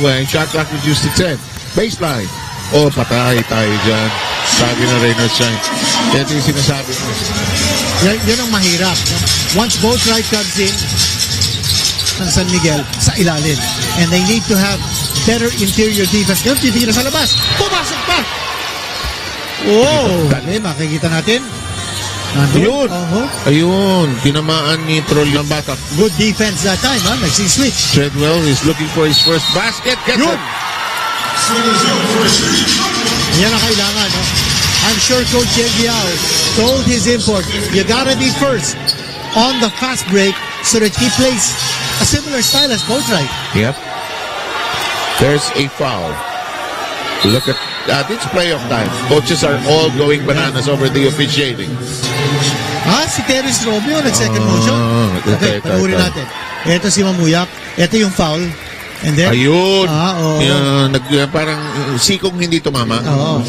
away. Shot clock reduced to 10. Baseline. Oh, patay tayo dyan. Sabi na Reynolds yan. Ito yung sinasabi mo. Yan ang mahirap. Once Boatwright comes in, ng San Miguel sa ilalim. And they need to have better interior defense. Ngayon, titira sa labas. Pumasok pa! Oh! Dali, makikita natin. Ayun! Uh-huh. Ayun! Tinamaan ni Troll yung batak. Good defense that time, ha? Nagsi-switch. Treadwell is looking for his first basket. Gets Yun! it! Yan ang kailangan, no? I'm sure Coach Yengiao told his import, you gotta be first on the fast break so that he plays a similar style as Boatwright. Yep. There's a foul. Look at it's playoff time. Coaches are all going bananas over the officiating. Si Terence Romeo, nag-second motion. Okay, panurin natin. Ito si Mamuyak. Ito yung foul. And then, Ayun. oo. Parang sikong hindi tumama. Oo.